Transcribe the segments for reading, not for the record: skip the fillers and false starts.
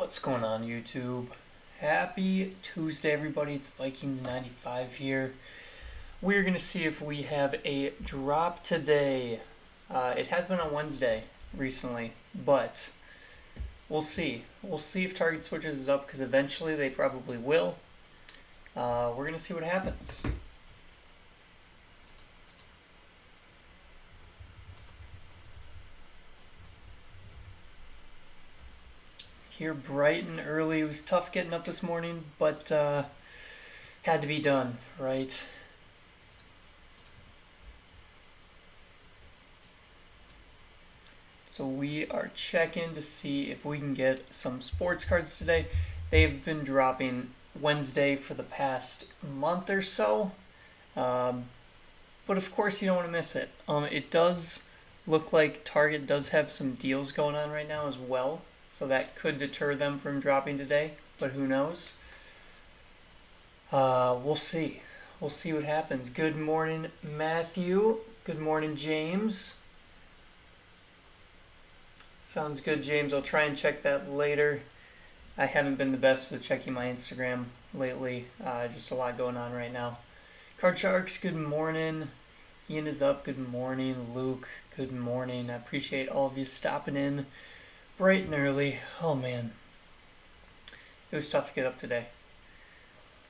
What's going on, YouTube? Happy Tuesday, everybody. It's Vikings95 here. We're going to see if we have a drop today. It has been on Wednesday recently, but we'll see. We'll see if Target switches up because eventually they probably will. We're going to see what happens. Here bright and early. It was tough getting up this morning, but had to be done, right? So we are checking to see if we can get some sports cards today. They've been dropping Wednesday for the past month or so, but of course you don't want to miss it. It does look like Target does have some deals going on right now as well. So that could deter them from dropping today, but who knows? We'll see. We'll see what happens. Good morning, Matthew. Good morning, James. Sounds good, James. I'll try and check that later. I haven't been the best with checking my Instagram lately. Just a lot going on right now. Card Sharks, good morning. Ian is up. Good morning. Luke, good morning. I appreciate all of you stopping in. Bright and early. Oh man, it was tough to get up today.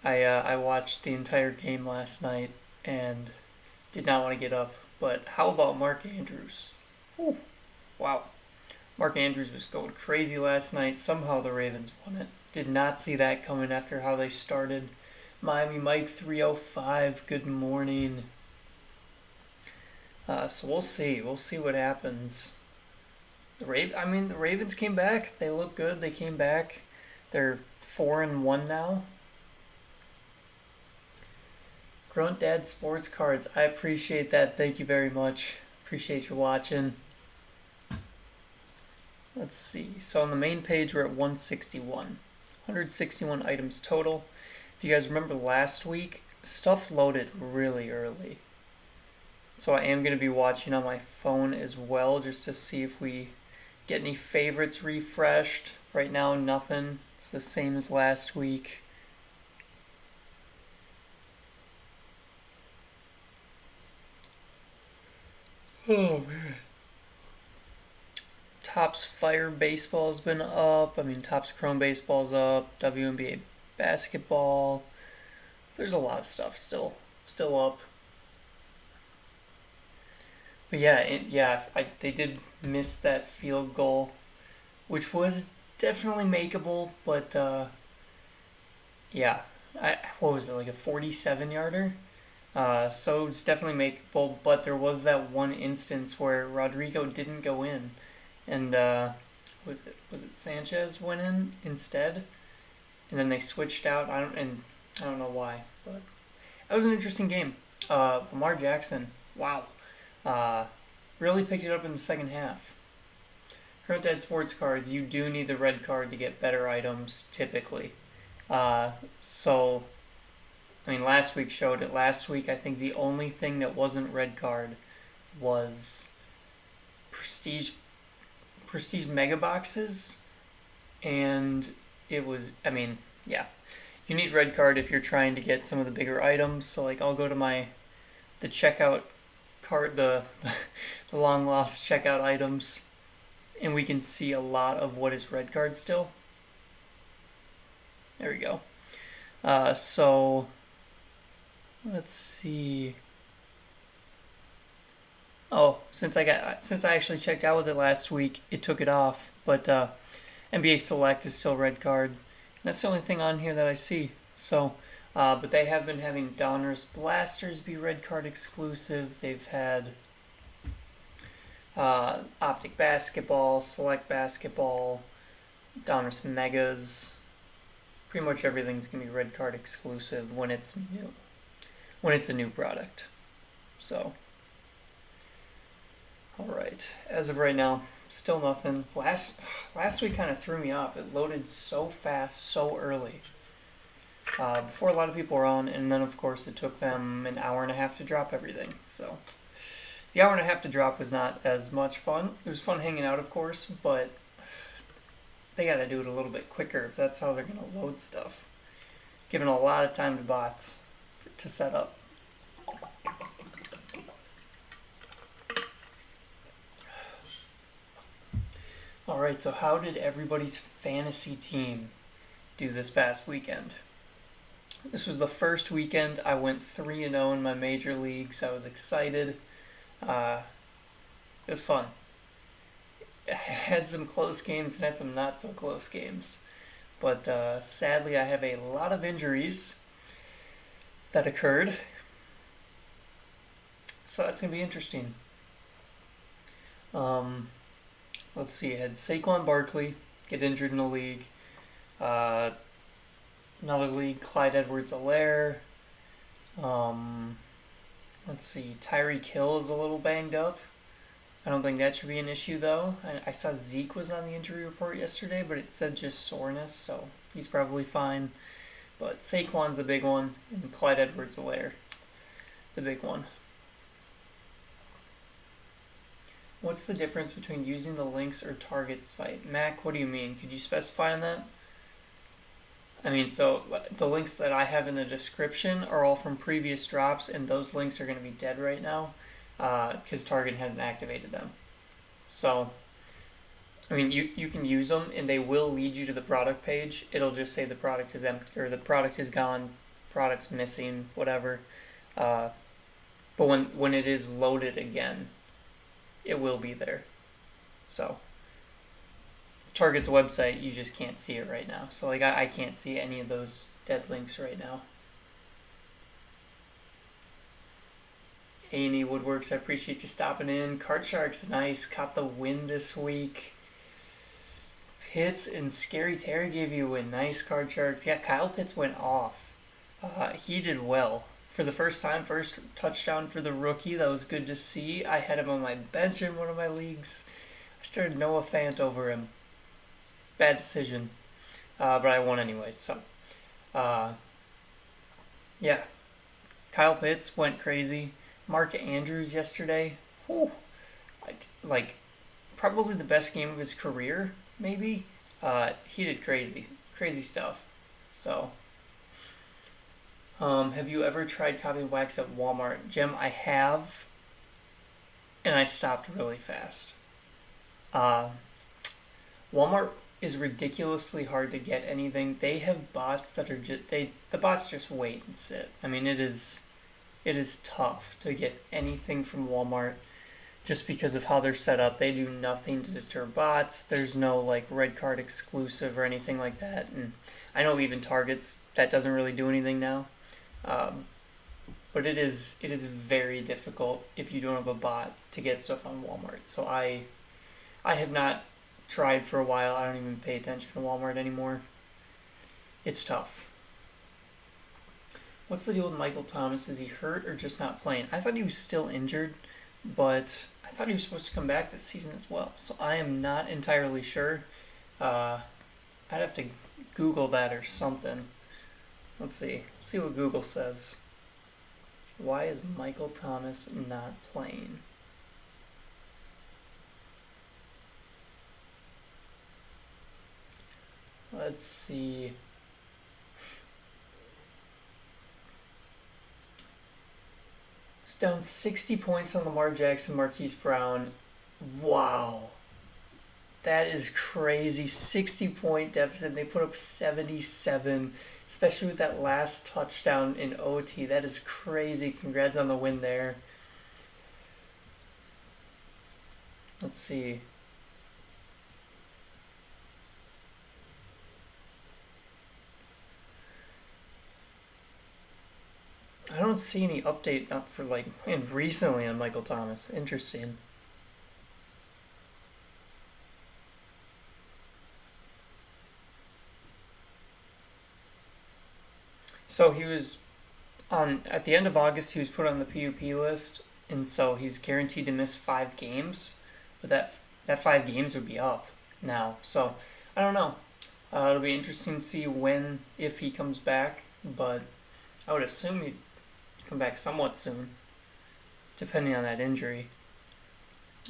I watched the entire game last night and did not want to get up. But how about Mark Andrews? Ooh, wow, Mark Andrews was going crazy last night. Somehow the Ravens won it. Did not see that coming after how they started. Miami Mike 305. Good morning. So we'll see. We'll see what happens. The Ravens came back. They look good. They came back. They're 4-1 now. Grunt Dad Sports Cards. I appreciate that. Thank you very much. Appreciate you watching. Let's see. So on the main page, we're at 161. 161 items total. If you guys remember last week, stuff loaded really early. So I am going to be watching on my phone as well just to see if we get any favorites refreshed. Right now, nothing. It's the same as last week. Oh, man. Topps Fire Baseball's been up. Topps Chrome Baseball's up. WNBA Basketball. There's a lot of stuff still up. But they did miss that field goal, which was definitely makeable. But what was it, like a 47-yarder? So it's definitely makeable. But there was that one instance where Rodrigo didn't go in, and was it Sanchez went in instead, and then they switched out. I don't know why, but that was an interesting game. Lamar Jackson, wow. Really picked it up in the second half. Current Dead Sports Cards, you do need the red card to get better items, typically. Last week showed it. Last week, I think the only thing that wasn't red card was Prestige Mega Boxes, and it was, you need red card if you're trying to get some of the bigger items. So, I'll go to the checkout card, the long lost checkout items, and we can see a lot of what is red card still. There we go. So let's see. Oh, since I actually checked out with it last week, it took it off. But NBA Select is still red card. That's the only thing on here that I see. So. But they have been having Donruss Blasters be red card exclusive. They've had Optic Basketball, Select Basketball, Donruss Megas. Pretty much everything's going to be red card exclusive when it's new. When it's a new product. So, alright. As of right now, still nothing. Last week kind of threw me off. It loaded so fast, so early. Before a lot of people were on, and then of course it took them an hour and a half to drop everything. So the hour and a half to drop was not as much fun. It was fun hanging out, of course, but they got to do it a little bit quicker if that's how they're going to load stuff. Giving a lot of time to bots to set up. Alright, so how did everybody's fantasy team do this past weekend? This was the first weekend I went 3-0 in my major leagues. I was excited. It was fun. I had some close games and had some not so close games. But sadly, I have a lot of injuries that occurred. So that's going to be interesting. Let's see, I had Saquon Barkley get injured in the league. Another league, Clyde Edwards-Helaire. Let's see, Tyreek Hill is a little banged up. I don't think that should be an issue, though. I saw Zeke was on the injury report yesterday, but it said just soreness, so he's probably fine. But Saquon's a big one, and Clyde Edwards-Helaire, the big one. What's the difference between using the links or target site? Mac, what do you mean? Could you specify on that? I mean, so the links that I have in the description are all from previous drops, and those links are going to be dead right now because Target hasn't activated them. So, I mean, you can use them, and they will lead you to the product page. It'll just say the product is empty, or the product is gone, product's missing, whatever. But when it is loaded again, it will be there. So, Target's website, you just can't see it right now. So, like, I can't see any of those dead links right now. A&E Woodworks, I appreciate you stopping in. Card Sharks, nice. Caught the win this week. Pitts and Scary Terry gave you a win. Nice, Card Sharks. Yeah, Kyle Pitts went off. He did well. For the first time, first touchdown for the rookie. That was good to see. I had him on my bench in one of my leagues. I started Noah Fant over him. Bad decision. But I won anyway, so. Yeah. Kyle Pitts went crazy. Mark Andrews yesterday. Whew. Like, probably the best game of his career, maybe. He did crazy. Crazy stuff. So. Have you ever tried copying wax at Walmart? Jim, I have. And I stopped really fast. Walmart is ridiculously hard to get anything. They have bots that are the bots just wait and sit. I mean, it is tough to get anything from Walmart just because of how they're set up. They do nothing to deter bots. There's no like red card exclusive or anything like that. And I know even Target's that doesn't really do anything now. But it is very difficult if you don't have a bot to get stuff on Walmart. So I have not tried for a while. I don't even pay attention to Walmart anymore. It's tough. What's the deal with Michael Thomas? Is he hurt or just not playing? I thought he was still injured, but I thought he was supposed to come back this season as well. So I am not entirely sure. I'd have to Google that or something. Let's see. Let's see what Google says. Why is Michael Thomas not playing? Let's see. It's down 60 points on Lamar Jackson, Marquise Brown. Wow. That is crazy. 60-point deficit. They put up 77, especially with that last touchdown in OT. That is crazy. Congrats on the win there. Let's see. I don't see any update up for recently on Michael Thomas. Interesting. So he was at the end of August, he was put on the PUP list, and so he's guaranteed to miss 5 games. But that 5 games would be up now. So I don't know. It'll be interesting to see if he comes back, but I would assume he'd come back somewhat soon, depending on that injury.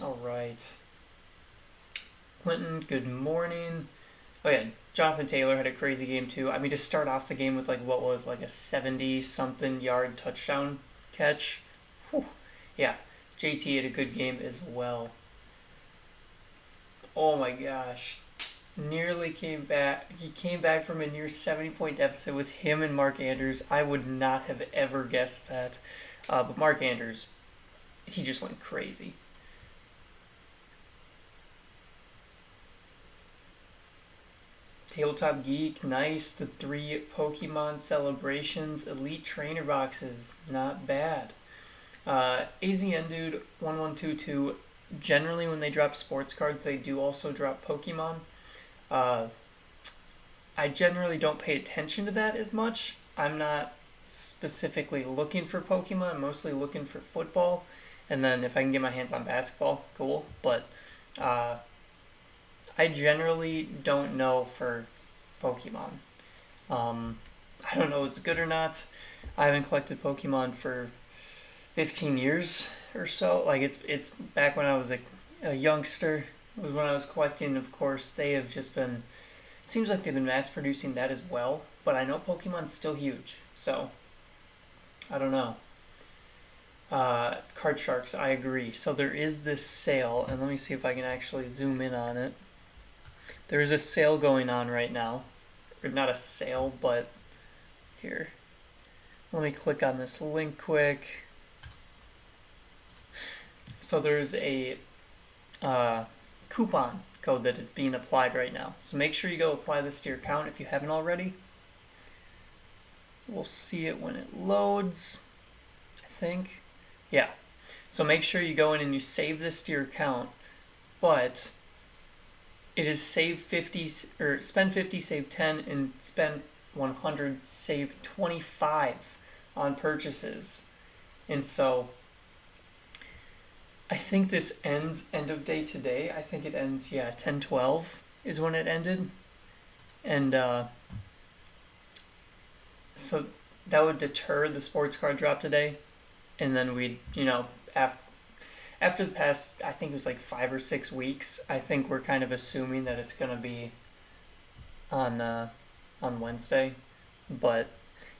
All right. Clinton, good morning. Oh yeah, Jonathan Taylor had a crazy game too. I mean, to start off the game with like what was like a 70-something yard touchdown catch. Whew. Yeah, JT had a good game as well. Oh my gosh. Nearly came back. He came back from a near 70-point deficit with him and Mark Andrews. I would not have ever guessed that. But Mark Andrews, he just went crazy. Tabletop Geek, nice. The 3 Pokemon Celebrations Elite Trainer Boxes, not bad. AZN Dude 1122. Generally, when they drop sports cards, they do also drop Pokemon. I generally don't pay attention to that as much. I'm not specifically looking for Pokemon. I'm mostly looking for football. And then if I can get my hands on basketball, cool. But I generally don't know for Pokemon. I don't know if it's good or not. I haven't collected Pokemon for 15 years or so. Like it's back when I was a youngster. Was when I was collecting. Of course, they have just been. Seems like they've been mass producing that as well. But I know Pokemon's still huge. So I don't know. Card Sharks, I agree. So there is this sale, and let me see if I can actually zoom in on it. There is a sale going on right now. Or not a sale, but here. Let me click on this link quick. So there's a coupon code that is being applied right now. So make sure you go apply this to your account if you haven't already. We'll see it when it loads, I think. Yeah. So make sure you go in and you save this to your account, but it is save 50 or spend 50, save 10, and spend 100, save 25 on purchases. And so I think this ends end of day today. I think it ends 10/12 is when it ended. And so that would deter the sports card drop today. And then we'd, after the past, I think it was like 5 or 6 weeks, I think we're kind of assuming that it's going to be on Wednesday. But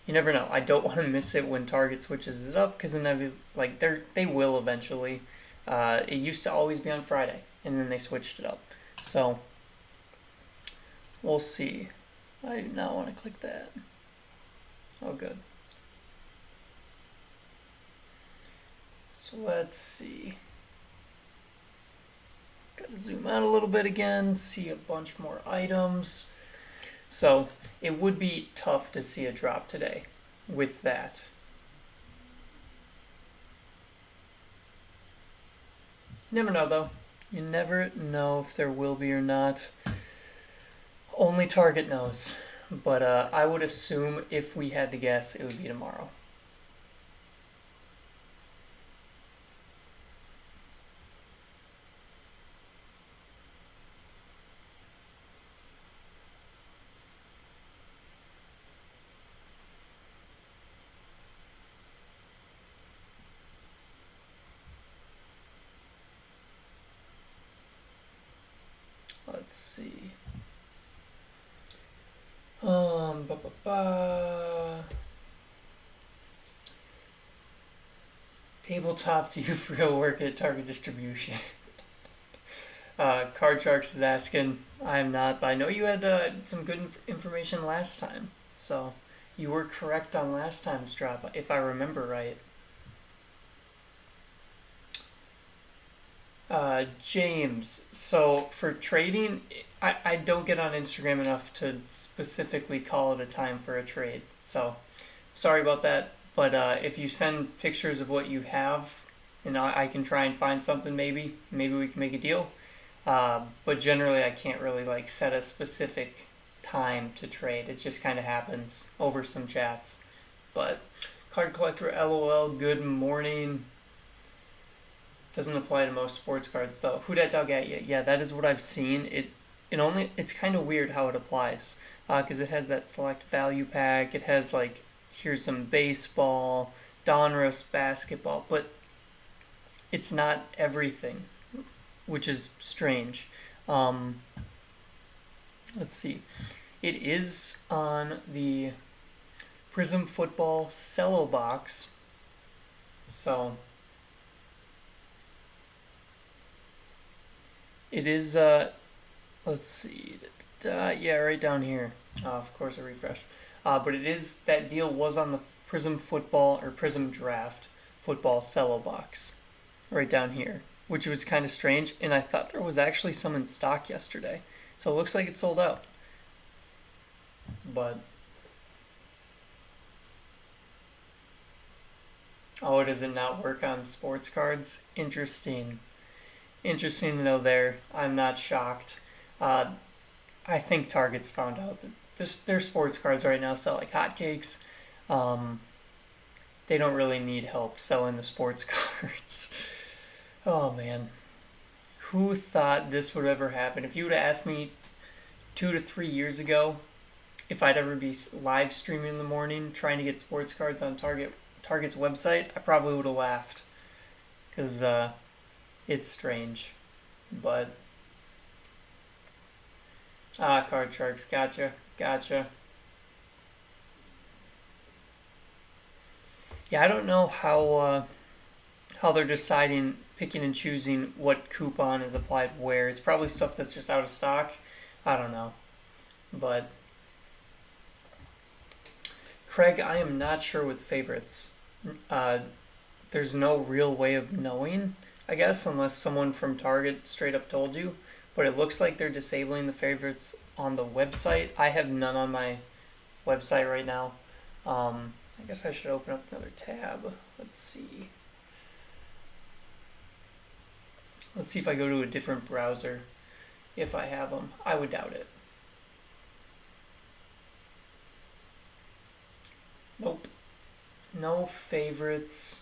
you never know. I don't want to miss it when Target switches it up because then they will eventually. It used to always be on Friday, and then they switched it up. So we'll see. I do not want to click that. Oh, good. So let's see. Gotta zoom out a little bit again, see a bunch more items. So it would be tough to see a drop today with that. You never know though. You never know if there will be or not. Only Target knows. But I would assume if we had to guess, it would be tomorrow. Let's see. Ba, ba, ba. Tabletop, do you for real work at Target Distribution? Card Sharks is asking. I am not, but I know you had some good information last time. So you were correct on last time's drop, if I remember right. James, so for trading, I don't get on Instagram enough to specifically call it a time for a trade. So sorry about that. But if you send pictures of what you have, and I can try and find something maybe we can make a deal. But generally I can't really set a specific time to trade. It just kind of happens over some chats. But Card Collector LOL, good morning. Doesn't apply to most sports cards though. Who dat dog at you? Yeah, that is what I've seen. It's kind of weird how it applies because it has that select value pack. It has here's some baseball, Donruss basketball, but it's not everything, which is strange. Let's see. It is on the Prism Football Cello box. So it is, let's see. Yeah, right down here. Of course, a refresh. But it is, that deal was on the Prism Football or Prism Draft Football Cello box. Right down here. Which was kind of strange. And I thought there was actually some in stock yesterday. So it looks like it sold out. But oh, does it not work on sports cards? Interesting. Interesting to know there. I'm not shocked. I think Target's found out that their sports cards right now sell like hotcakes. They don't really need help selling the sports cards. Oh man. Who thought this would ever happen? If you would have asked me 2 to 3 years ago if I'd ever be live streaming in the morning trying to get sports cards on Target's website, I probably would have laughed. Because it's strange. But Card Sharks, gotcha. Yeah, I don't know how they're deciding, picking and choosing what coupon is applied where. It's probably stuff that's just out of stock. I don't know. But Craig, I am not sure with favorites. There's no real way of knowing, I guess, unless someone from Target straight up told you. But it looks like they're disabling the favorites on the website. I have none on my website right now. I guess I should open up another tab. Let's see. Let's see if I go to a different browser if I have them. I would doubt it. Nope. No favorites.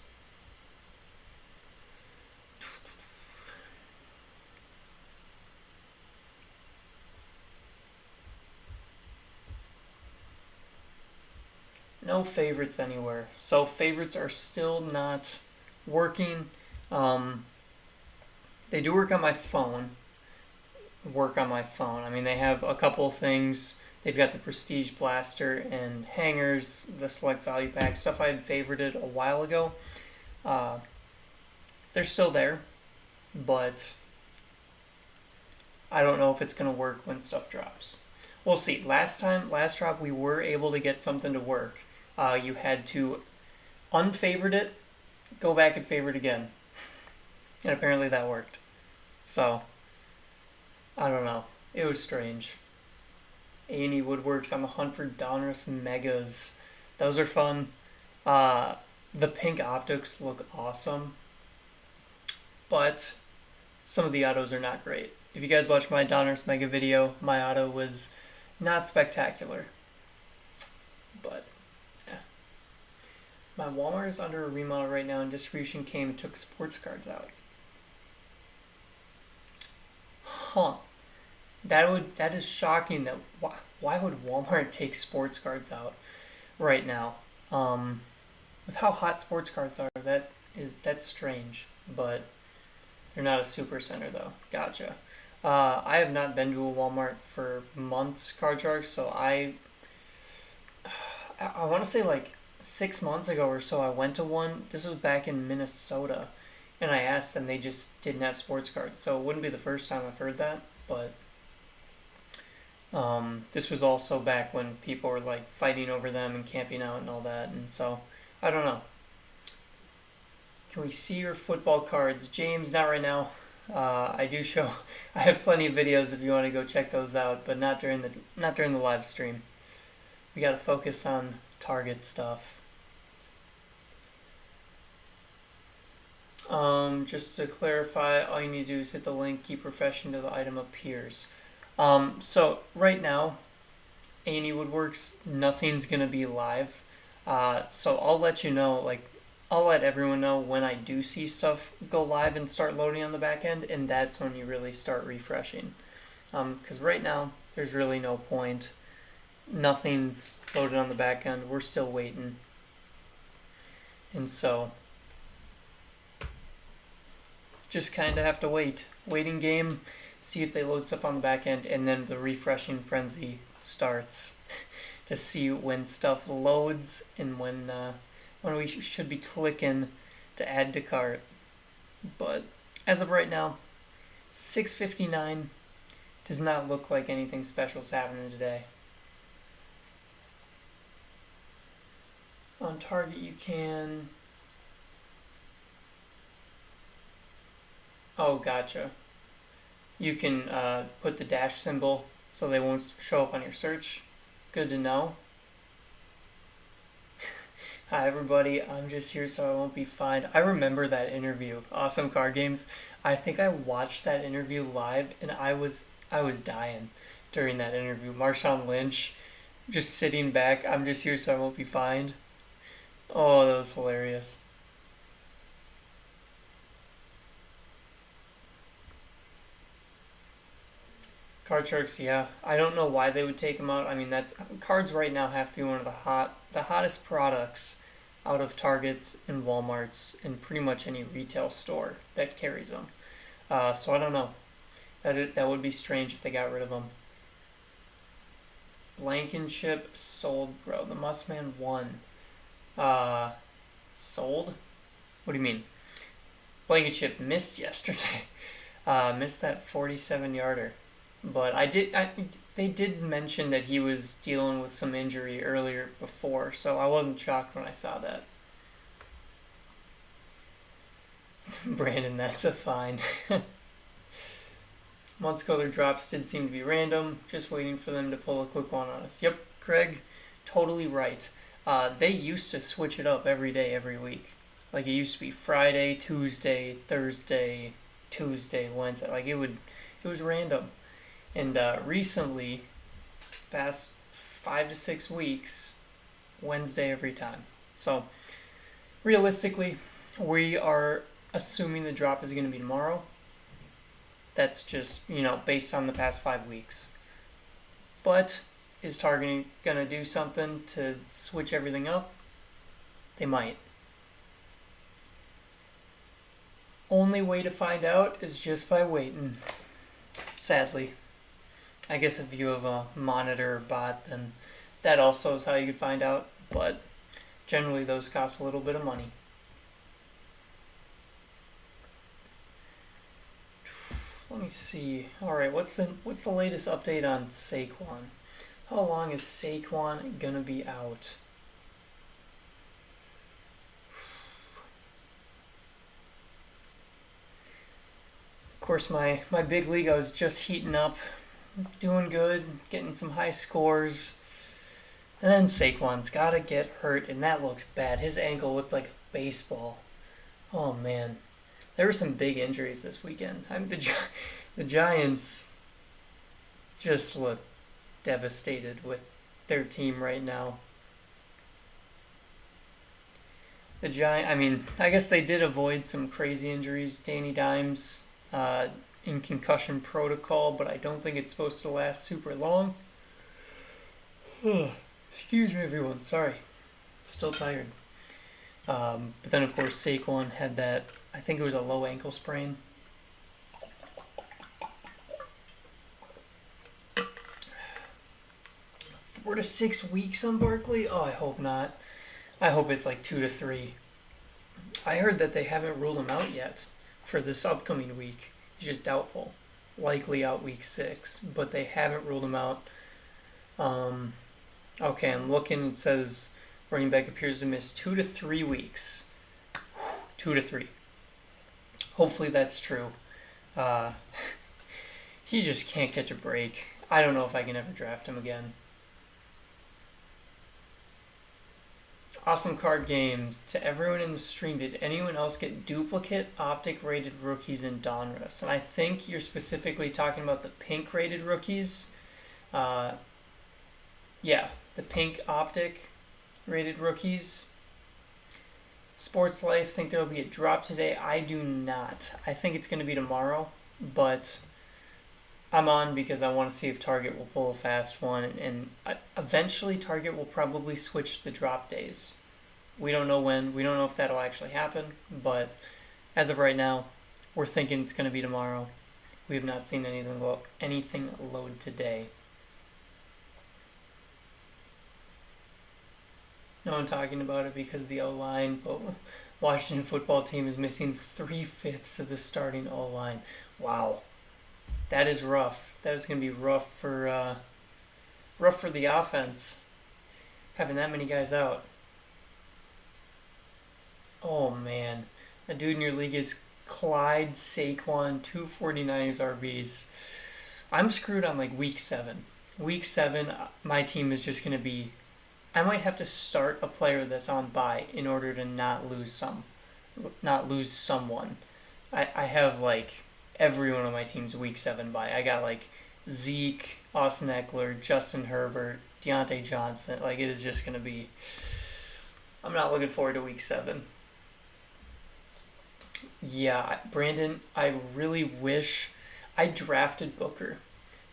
No favorites anywhere. So favorites are still not working. They do work on my phone. I mean, they have a couple things. They've got the Prestige Blaster and hangers, the Select Value Pack, stuff I had favorited a while ago. They're still there, but I don't know if it's going to work when stuff drops. We'll see. Last drop, we were able to get something to work. You had to unfavorite it, go back and favorite again. And apparently that worked. So, I don't know. It was strange. A&E Woodworks on the hunt for Donruss Megas. Those are fun. The pink optics look awesome. But some of the autos are not great. If you guys watched my Donruss Mega video, my auto was not spectacular. But, yeah. My Walmart is under a remodel right now, and distribution came and took sports cards out. Huh. That is shocking. That why would Walmart take sports cards out right now? With how hot sports cards are, that's strange. But they're not a super center though. Gotcha. I have not been to a Walmart for months, Card Sharks, so I want to say like 6 months ago or so I went to one. This was back in Minnesota, and I asked and they just didn't have sports cards. So it wouldn't be the first time I've heard that, but this was also back when people were like fighting over them and camping out and all that, and so I don't know. Can we see your football cards? James, not right now. I have plenty of videos if you want to go check those out, but not during the live stream. We got to focus on Target stuff. Just to clarify, all you need to do is hit the link, keep refreshing till the item appears. So right now, A&E Woodworks, nothing's gonna be live. So I'll let you know, I'll let everyone know when I do see stuff go live and start loading on the back end, and that's when you really start refreshing. Because right now, there's really no point. Nothing's loaded on the back end. We're still waiting. And so, just kind of have to wait. Waiting game. see if they load stuff on the back end, and then the refreshing frenzy starts to see when stuff loads and when we should be clicking to add to cart. But as of right now, 6:59 does not look like anything special is happening today. On Target, you can... Oh, gotcha. You can put the dash symbol so they won't show up on your search. Good to know. Hi everybody, I'm just here so I won't be fined. I remember that interview, Awesome Card Games. I think I watched that interview live and I was dying during that interview. Marshawn Lynch just sitting back, I'm just here so I won't be fined. Oh, that was hilarious. Card Sharks, yeah. I don't know why they would take them out. I mean, cards right now have to be one of the hottest products out of Targets and Walmarts and pretty much any retail store that carries them. So I don't know. That would be strange if they got rid of them. Blankenship sold, bro. The Mussman won. Sold? What do you mean? Blankenship missed yesterday. Missed that 47-yarder. But they did mention that he was dealing with some injury earlier before, so I wasn't shocked when I saw that. Brandon, that's a fine. Months ago, their drops did seem to be random, just waiting for them to pull a quick one on us. Yep, Craig, totally right. They used to switch it up every day, every week. Like, it used to be Friday, Tuesday, Thursday, Tuesday, Wednesday. Like, it was random. And recently, past 5 to 6 weeks, Wednesday every time. So, realistically, we are assuming the drop is going to be tomorrow. That's just, based on the past 5 weeks. But is Target going to do something to switch everything up? They might. Only way to find out is just by waiting. Sadly. I guess if you have a monitor or bot, then that also is how you could find out. But generally those cost a little bit of money. Let me see. Alright, what's the latest update on Saquon? How long is Saquon gonna be out? Of course, my big league, I was just heating up, doing good, getting some high scores. And then Saquon's gotta get hurt, and that looked bad. His ankle looked like a baseball. Oh, man. There were some big injuries this weekend. The Giants just look devastated with their team right now. I guess they did avoid some crazy injuries. Danny Dimes in concussion protocol, but I don't think it's supposed to last super long. Excuse me, everyone. Sorry. Still tired. But then, of course, Saquon had that, I think it was a low ankle sprain. Four to 6 weeks on Barkley? Oh, I hope not. I hope it's like 2 to 3. I heard that they haven't ruled him out yet for this upcoming week. He's just doubtful. Likely out week 6, but they haven't ruled him out. Okay, I'm looking. It says running back appears to miss 2 to 3 weeks. 2 to 3. Hopefully that's true. He just can't catch a break. I don't know if I can ever draft him again. Awesome Card Games. To everyone in the stream, did anyone else get duplicate optic rated rookies in Donruss? And I think you're specifically talking about the pink rated rookies. Yeah, the pink optic rated rookies. Sports Life think there will be a drop today. I do not. I think it's going to be tomorrow, but I'm on because I want to see if Target will pull a fast one, and eventually Target will probably switch the drop days. We don't know when. We don't know if that'll actually happen, but as of right now, we're thinking it's going to be tomorrow. We have not seen anything load today. No, I'm talking about it because of the O-line, but Washington football team is missing 3/5 of the starting O-line. Wow, that is rough. That is going to be rough for the offense, having that many guys out. Oh man, a dude in your league is Clyde Saquon, 249ers RBs. I'm screwed on like week 7. Week 7, my team is just going to be. I might have to start a player that's on bye in order to not lose someone. I have like every one of my teams week 7 bye. I got like Zeke, Austin Eckler, Justin Herbert, Deontay Johnson. Like, it is just going to be. I'm not looking forward to week 7. Yeah, Brandon, I really wish I drafted Booker.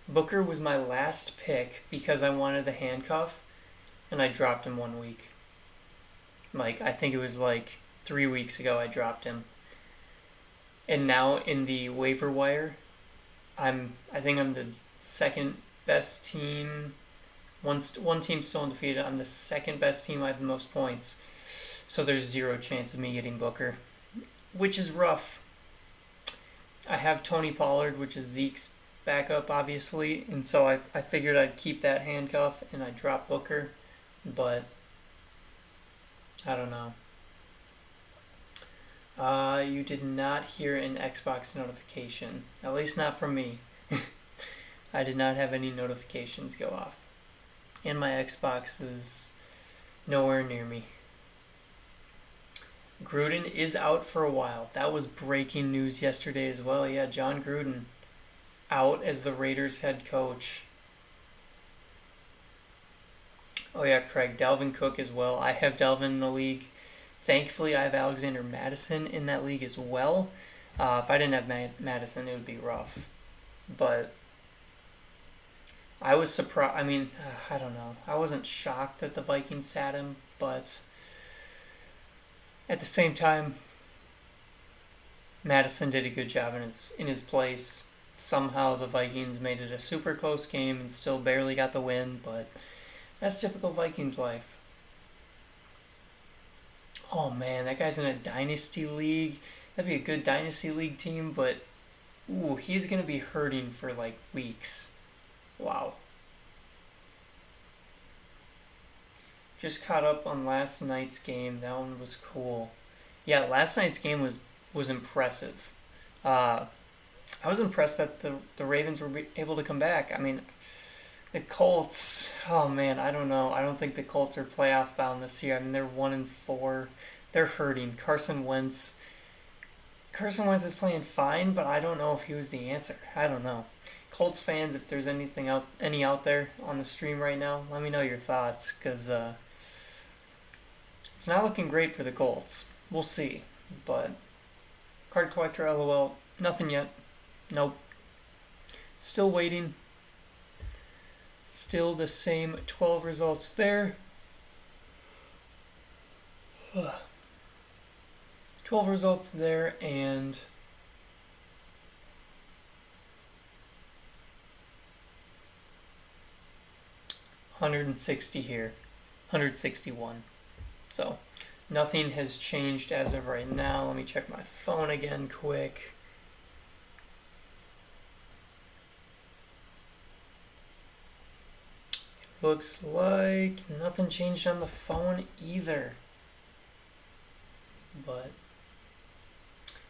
Booker was my last pick because I wanted the handcuff, and I dropped him 1 week. Like, I think it was like 3 weeks ago I dropped him. And now in the waiver wire, I think I'm the second best team. One team's still undefeated. I'm the second best team. I have the most points. So there's zero chance of me getting Booker, which is rough. I have Tony Pollard, which is Zeke's backup, obviously, and so I figured I'd keep that handcuff, and I dropped Booker, but I don't know. You did not hear an Xbox notification, at least not from me. I did not have any notifications go off, and my Xbox is nowhere near me. Gruden is out for a while. That was breaking news yesterday as well. Yeah, John Gruden out as the Raiders head coach. Oh yeah, Craig, Dalvin Cook as well. I have Dalvin in the league. Thankfully, I have Alexander Madison in that league as well. If I didn't have Madison, it would be rough. But I was surprised. I mean, I don't know. I wasn't shocked that the Vikings sat him, but at the same time, Madison did a good job in his place. Somehow the Vikings made it a super close game and still barely got the win, but that's typical Vikings life. Oh man, that guy's in a Dynasty league. That'd be a good Dynasty league team, but he's going to be hurting for like weeks. Wow. Just caught up on last night's game. That one was cool. Yeah, last night's game was impressive. I was impressed that the Ravens were able to come back. I mean, the Colts, oh man, I don't know. I don't think the Colts are playoff bound this year. I mean, they're 1-4. They're hurting. Carson Wentz is playing fine, but I don't know if he was the answer. I don't know. Colts fans, if there's any out there on the stream right now, let me know your thoughts, because it's not looking great for the Colts. We'll see. But card collector, LOL, nothing yet. Nope. Still waiting. Still the same 12 results there. 12 results there, and $160 here. 161. So nothing has changed as of right now. Let me check my phone again quick. Looks like nothing changed on the phone either. But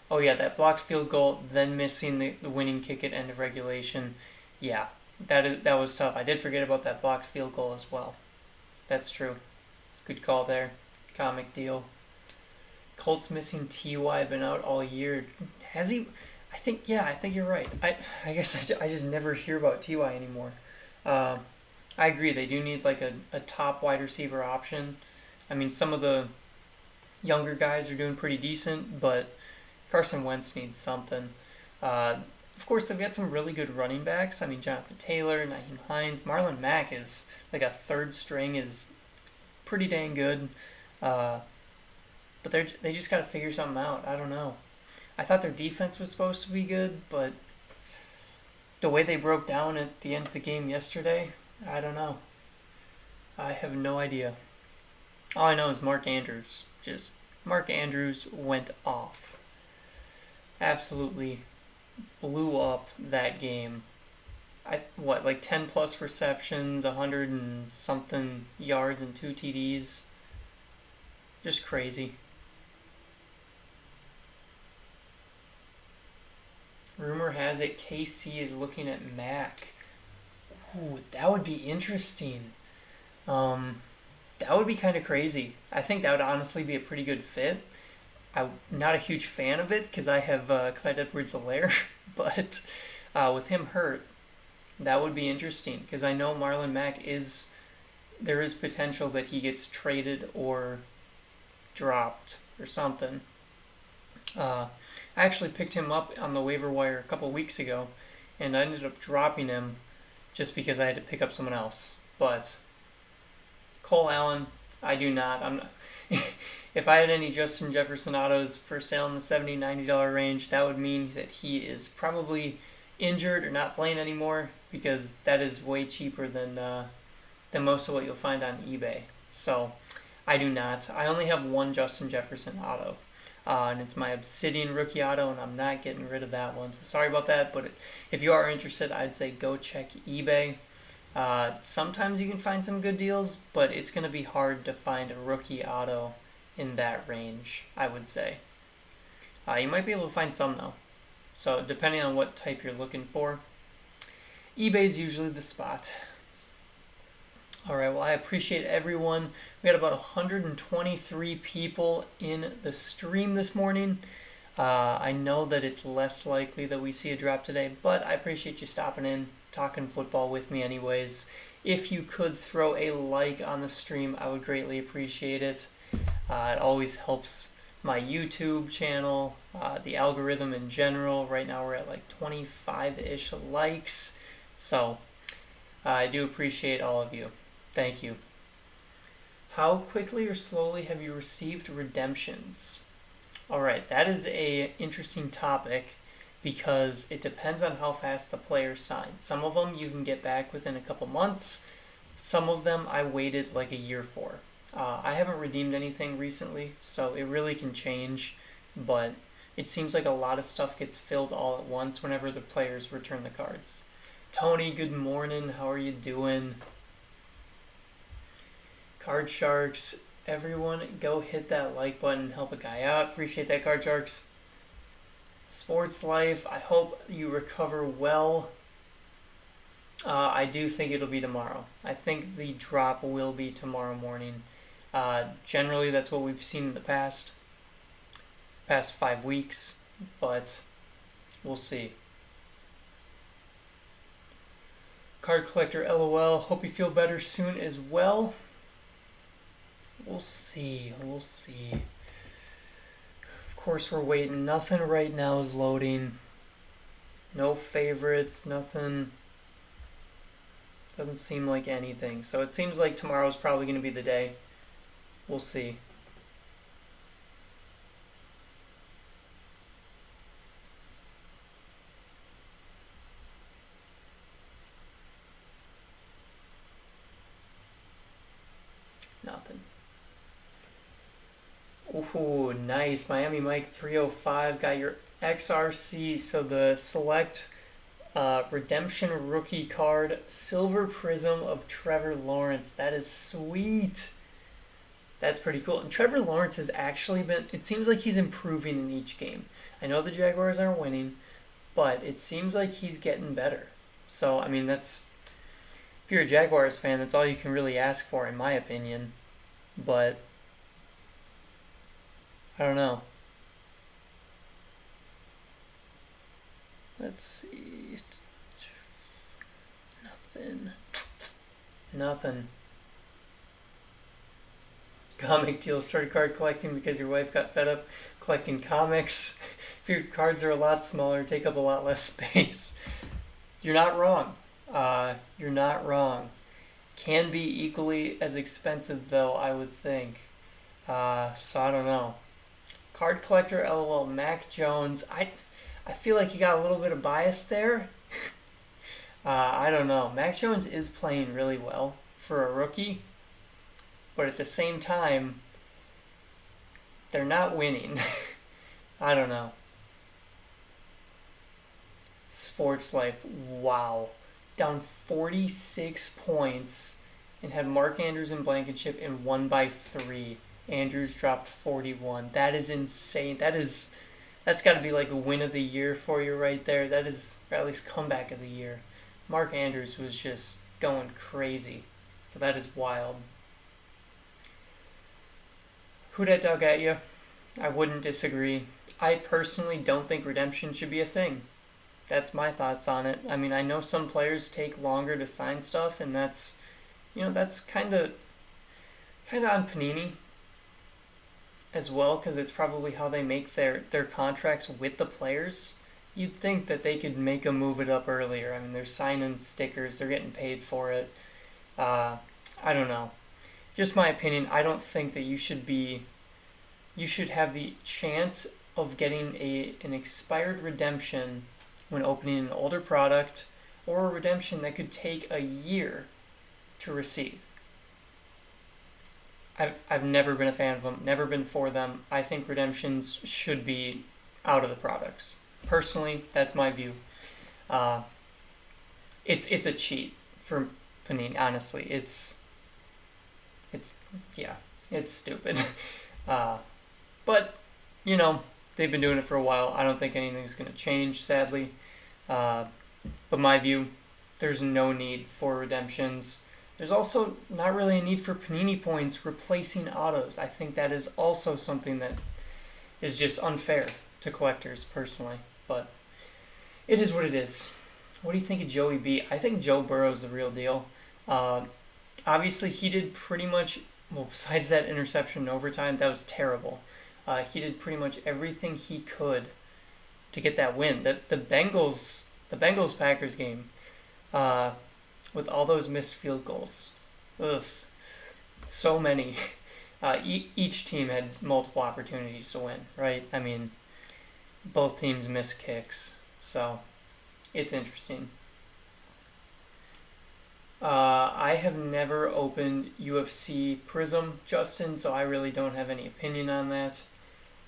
oh yeah, that blocked field goal, then missing the winning kick at end of regulation. Yeah, that was tough. I did forget about that blocked field goal as well. That's true. Good call there. Comic deal. Colts missing T.Y. been out all year. Has he? I think you're right. I guess I just never hear about T.Y. anymore. I agree. They do need like a top wide receiver option. I mean, some of the younger guys are doing pretty decent, but Carson Wentz needs something. Of course, they've got some really good running backs. I mean, Jonathan Taylor, Nyheim Hines, Marlon Mack is like a third string, is pretty dang good. But they just got to figure something out. I don't know. I thought their defense was supposed to be good, but The way they broke down at the end of the game yesterday, I don't know. I have no idea. All I know is Mark Andrews went off. Absolutely blew up that game. Like 10 plus receptions, 100 and something yards and 2 TDs. Just crazy. Rumor has it KC is looking at Mac. Ooh, that would be interesting. That would be kind of crazy. I think that would honestly be a pretty good fit. I'm not a huge fan of it because I have Clyde Edwards-Helaire, but with him hurt, that would be interesting because I know Marlon Mack there is potential that he gets traded or dropped or something. I actually picked him up on the waiver wire a couple weeks ago, and I ended up dropping him just because I had to pick up someone else. But Cole Allen, I do not. I'm not. If I had any Justin Jefferson autos for sale in the $70, $90 range, that would mean that he is probably injured or not playing anymore because that is way cheaper than most of what you'll find on eBay. So I do not. I only have one Justin Jefferson auto, and it's my Obsidian rookie auto, and I'm not getting rid of that one. So sorry about that, but if you are interested, I'd say go check eBay. Sometimes you can find some good deals, but it's going to be hard to find a rookie auto in that range, I would say. You might be able to find some, though. So depending on what type you're looking for, eBay's usually the spot. Alright, well, I appreciate everyone. We had about 123 people in the stream this morning. I know that it's less likely that we see a drop today, but I appreciate you stopping in, talking football with me anyways. If you could throw a like on the stream, I would greatly appreciate it. It always helps my YouTube channel, the algorithm in general. Right now we're at like 25-ish likes, so I do appreciate all of you. Thank you. How quickly or slowly have you received redemptions? Alright, that is a interesting topic because it depends on how fast the player signs. Some of them you can get back within a couple months. Some of them I waited like a year for. I haven't redeemed anything recently, so it really can change, but it seems like a lot of stuff gets filled all at once whenever the players return the cards. Tony, good morning. How are you doing? Card Sharks, everyone go hit that like button and help a guy out. Appreciate that, Card Sharks. Sports Life, I hope you recover well. I do think it'll be tomorrow. I think the drop will be tomorrow morning. Generally, that's what we've seen in the past 5 weeks, but we'll see. Card Collector LOL, hope you feel better soon as well. We'll see. Of course, we're waiting. Nothing right now is loading. No favorites, nothing. Doesn't seem like anything. So it seems like tomorrow's probably going to be the day. We'll see. Nothing. Ooh, nice. Miami Mike 305 got your XRC. So the select redemption rookie card, Silver Prism of Trevor Lawrence. That is sweet. That's pretty cool. And Trevor Lawrence has actually it seems like he's improving in each game. I know the Jaguars aren't winning, but it seems like he's getting better. So, I mean, if you're a Jaguars fan, that's all you can really ask for, in my opinion. But I don't know. Let's see. Nothing. Comic deal. Started card collecting because your wife got fed up collecting comics. If your cards are a lot smaller, take up a lot less space. You're not wrong. You're not wrong. Can be equally as expensive, though, I would think. So I don't know. Card Collector LOL, Mac Jones. I feel like you got a little bit of bias there. I don't know. Mac Jones is playing really well for a rookie, but at the same time, they're not winning. I don't know. Sports Life, wow. Down 46 points and had Mark Andrews in Blankenship and won by 3. Andrews dropped 41. That is insane. That's got to be like a win of the year for you right there. That is, or at least comeback of the year. Mark Andrews was just going crazy. So that is wild. Who dat dog at you? I wouldn't disagree. I personally don't think redemption should be a thing. That's my thoughts on it. I mean, I know some players take longer to sign stuff, and that's kind of on Panini as well, because it's probably how they make their contracts with the players. You'd think that they could make them move it up earlier. I mean, they're signing stickers, they're getting paid for it. I don't know. Just my opinion, I don't think that you should have the chance of getting an expired redemption when opening an older product, or a redemption that could take a year to receive. I've never been a fan of them, never been for them. I think redemptions should be out of the products. Personally, that's my view. It's a cheat for Panini. Honestly, it's stupid. But they've been doing it for a while. I don't think anything's going to change, sadly. But my view, there's no need for redemptions. There's also not really a need for Panini Points replacing autos. I think that is also something that is just unfair to collectors, personally. But it is what it is. What do you think of Joey B? I think Joe Burrow's the real deal. Obviously, he did pretty much, besides that interception in overtime, that was terrible. He did pretty much everything he could to get that win. The Bengals Packers game, with all those missed field goals, so many. Each team had multiple opportunities to win, right? I mean, both teams missed kicks, so it's interesting. I have never opened UFC Prism, Justin, so I really don't have any opinion on that.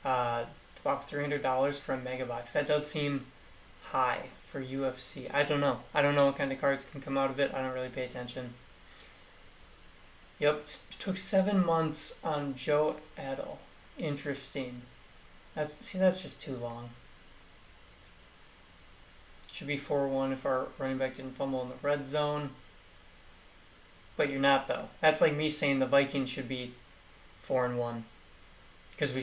About $300 for a mega box. That does seem high for UFC. I don't know. I don't know what kind of cards can come out of it. I don't really pay attention. Yep, took 7 months on Joe Adel. Interesting. That's just too long. Should be 4-1 if our running back didn't fumble in the red zone. But you're not, though. That's like me saying the Vikings should be 4-1. Because we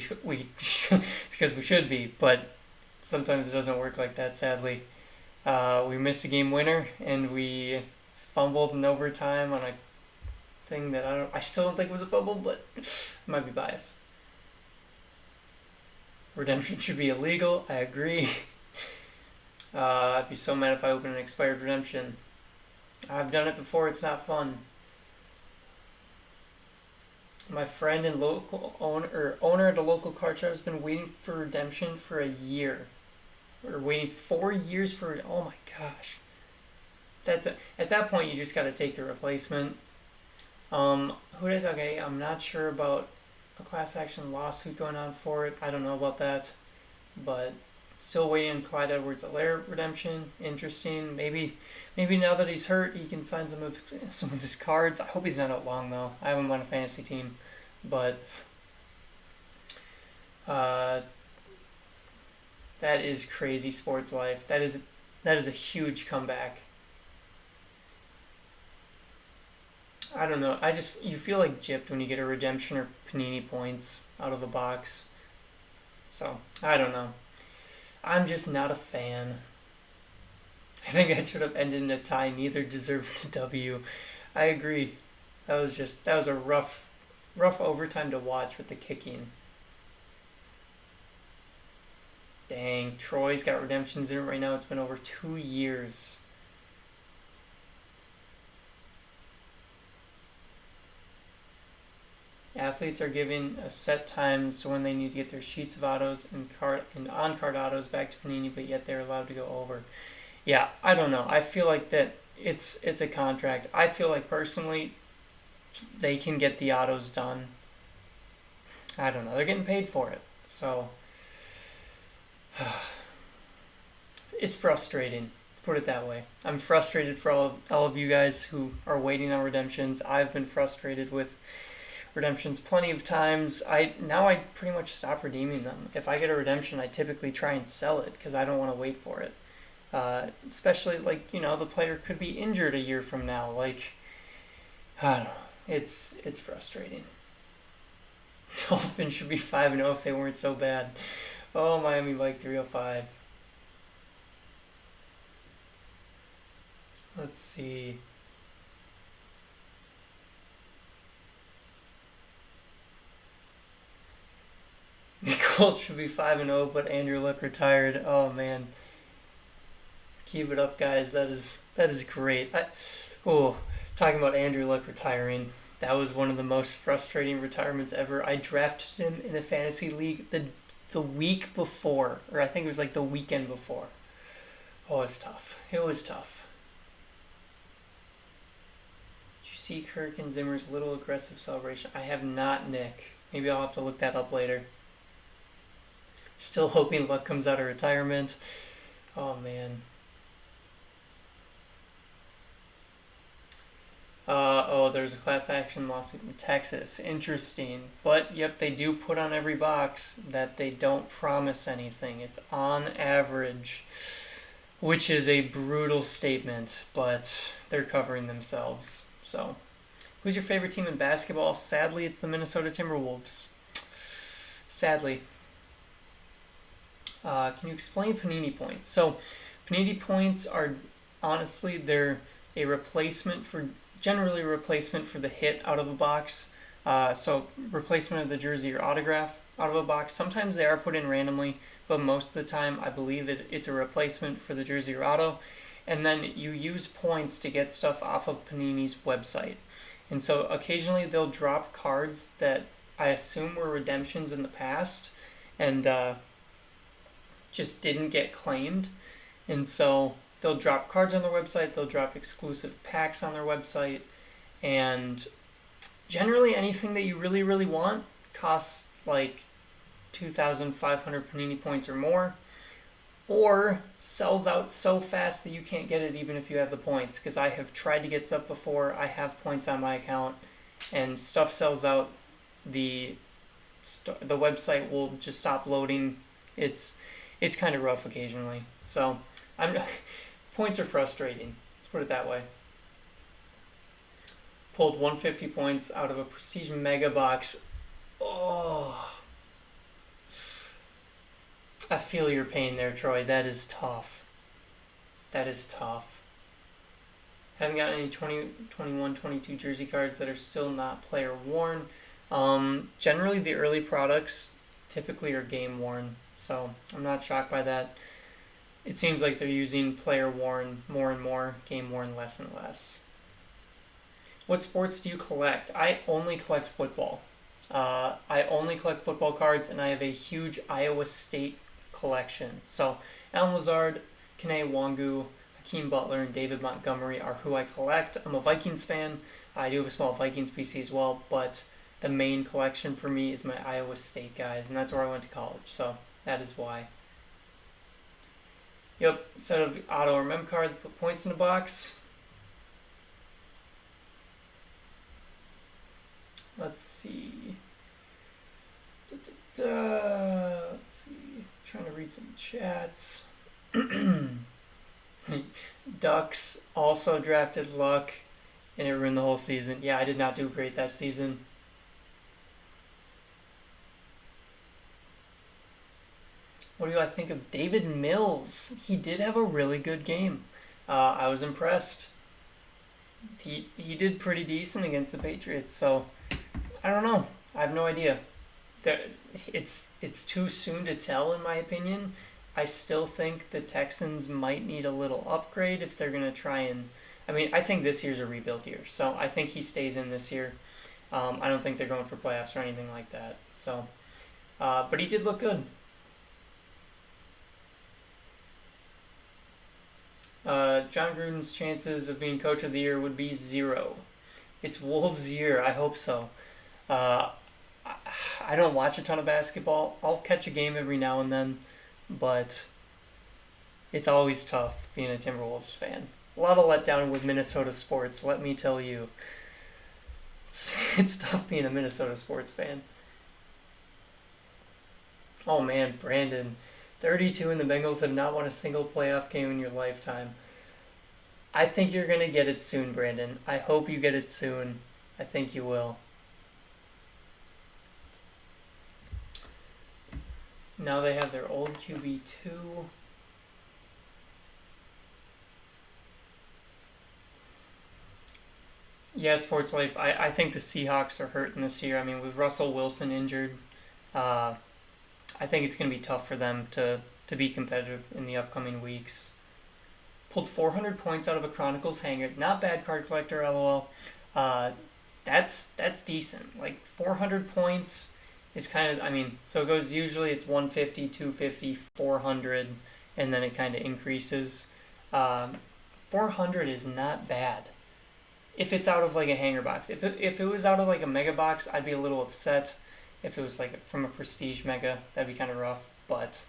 should be, but sometimes it doesn't work like that, sadly. We missed a game winner, and we fumbled in overtime on a thing that I still don't think was a fumble, but I might be biased. Redemption should be illegal. I agree. I'd be so mad if I open an expired redemption. I've done it before. It's not fun. My friend and local owner at a local card shop has been waiting for redemption for a year. We're waiting 4 years for. Oh my gosh. At that point, you just got to take the replacement. Okay, I'm not sure about a class action lawsuit going on for it. I don't know about that, but still waiting on Clyde Edwards-Helaire redemption. Interesting. Maybe now that he's hurt, he can sign some of his cards. I hope he's not out long though. I have him on a fantasy team, but that is crazy sports life. That is a huge comeback. I don't know. You feel like gypped when you get a redemption or Panini Points out of the box. So I don't know. I'm just not a fan. I think that should have ended in a tie. Neither deserved the W. I agree. That was a rough overtime to watch with the kicking. Dang, Troy's got redemptions in it right now. It's been over 2 years. Athletes are given a set times when they need to get their sheets of autos and on-card autos back to Panini, but yet they're allowed to go over. Yeah, I don't know. I feel like that it's a contract. I feel like personally they can get the autos done. I don't know. They're getting paid for it. So it's frustrating. Let's put it that way. I'm frustrated for all of you guys who are waiting on redemptions. I've been frustrated with redemptions plenty of times. I pretty much stop redeeming them. If I get a redemption, I typically try and sell it because I don't want to wait for it. Especially like, the player could be injured a year from now. Like, I don't know. It's frustrating. Dolphins should be 5-0 if they weren't so bad. Oh, Miami Mike 305. Let's see. The Colts should be 5-0, but Andrew Luck retired. Oh man, keep it up, guys. That is great. Talking about Andrew Luck retiring, that was one of the most frustrating retirements ever. I drafted him in a fantasy league the week before, or I think it was like the weekend before. Oh, it's tough. It was tough. Did you see Kirk and Zimmer's little aggressive celebration? I have not, Nick. Maybe I'll have to look that up later. Still hoping Luck comes out of retirement. Oh, man. There's a class action lawsuit in Texas. Interesting. But, yep, they do put on every box that they don't promise anything. It's on average, which is a brutal statement, but they're covering themselves. So, who's your favorite team in basketball? Sadly, it's the Minnesota Timberwolves. Sadly. Can you explain Panini Points? So, Panini Points are, honestly, they're generally a replacement for the hit out of a box. So, replacement of the jersey or autograph out of a box. Sometimes they are put in randomly, but most of the time, I believe it's a replacement for the jersey or auto. And then you use points to get stuff off of Panini's website. And so, occasionally, they'll drop cards that I assume were redemptions in the past, and just didn't get claimed. And so they'll drop cards on their website, they'll drop exclusive packs on their website, and generally anything that you really, really want costs like 2,500 Panini Points or more, or sells out so fast that you can't get it even if you have the points, because I have tried to get stuff before. I have points on my account, and stuff sells out. The website will just stop loading. It's kind of rough occasionally. So, points are frustrating. Let's put it that way. Pulled 150 points out of a Prestige Mega Box. Oh. I feel your pain there, Troy. That is tough. That is tough. Haven't gotten any 20, 21, 22 jersey cards that are still not player worn. Generally, the early products typically are game worn. So I'm not shocked by that. It seems like they're using player worn more and more, game worn less and less. What sports do you collect? I only collect football. I only collect football cards, and I have a huge Iowa State collection. So Alan Lazard, Kene Wangu, Hakeem Butler, and David Montgomery are who I collect. I'm a Vikings fan. I do have a small Vikings PC as well, but the main collection for me is my Iowa State guys, and that's where I went to college. So that is why. Yep, set of auto or mem card, put points in a box. Let's see. Let's see. Trying to read some chats. Ducks also drafted Luck, and it ruined the whole season. Yeah, I did not do great that season. What do I think of David Mills? He did have a really good game. I was impressed. He did pretty decent against the Patriots, so I don't know. I have no idea. It's too soon to tell, in my opinion. I still think the Texans might need a little upgrade if they're going to try and... I mean, I think this year's a rebuild year, so I think he stays in this year. I don't think they're going for playoffs or anything like that. So, but he did look good. John Gruden's chances of being coach of the year would be 0. It's Wolves' year. I hope so. Uh, I don't watch a ton of basketball. I'll catch a game every now and then, but it's always tough being a Timberwolves fan. A lot of letdown with Minnesota sports, let me tell you. It's tough being a Minnesota sports fan. Oh man, Brandon. 32 and the Bengals have not won a single playoff game in your lifetime. I think you're going to get it soon, Brandon. I hope you get it soon. I think you will. Now they have their old QB2. Yeah, Sports Life. I think the Seahawks are hurting this year. I mean, with Russell Wilson injured, uh, I think it's going to be tough for them to be competitive in the upcoming weeks. Pulled 400 points out of a Chronicles hanger. Not bad, card collector, lol. That's decent. Like, 400 points is kind of, I mean, so it goes, usually it's 150, 250, 400, and then it kind of increases. 400 is not bad. If it's out of like a hanger box. If it was out of like a mega box, I'd be a little upset. If it was like from a prestige mega, that'd be kind of rough. But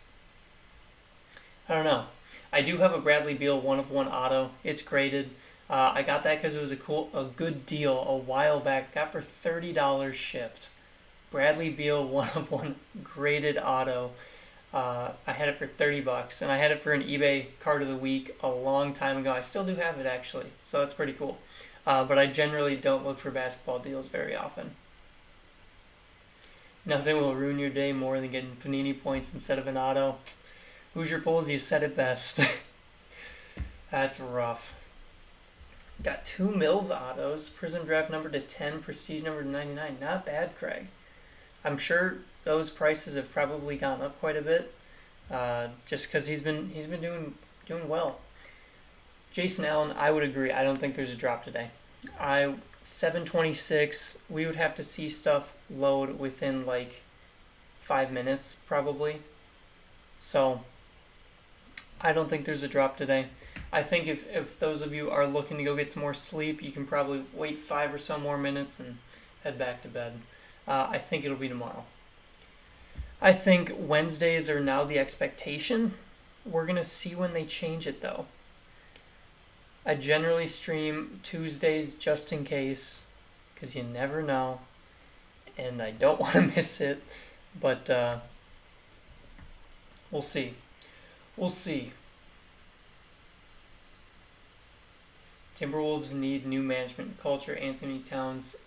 I don't know. I do have a Bradley Beal 1/1 auto. It's graded. I got that because it was a good deal a while back. Got for $30 shipped. Bradley Beal 1/1 graded auto. I had it for $30, and I had it for an eBay card of the week a long time ago. I still do have it actually, so that's pretty cool. But I generally don't look for basketball deals very often. Nothing will ruin your day more than getting Panini Points instead of an auto. Hoosier Polls, you said it best. That's rough. Got 2 Mills autos. Prism Draft number to 10, Prestige number to 99. Not bad, Craig. I'm sure those prices have probably gone up quite a bit, just because he's been doing well. Jason Allen, I would agree. I don't think there's a drop today. 726. We would have to see stuff load within like 5 minutes probably. So I don't think there's a drop today. I think if those of you are looking to go get some more sleep, you can probably wait 5 or so more minutes and head back to bed. I think it'll be tomorrow. I think Wednesdays are now the expectation. We're going to see when they change it though. I generally stream Tuesdays just in case, because you never know, and I don't want to miss it, but we'll see. We'll see. Timberwolves need new management culture. Anthony Towns'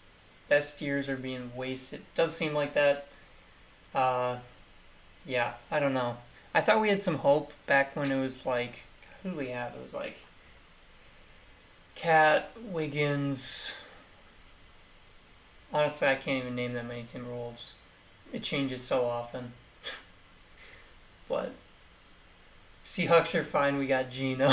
best years are being wasted. Does seem like that. Yeah, I don't know. I thought we had some hope back when it was like, who do we have? It was like Cat, Wiggins. Honestly, I can't even name that many Timberwolves. It changes so often. But Seahawks are fine. We got Geno.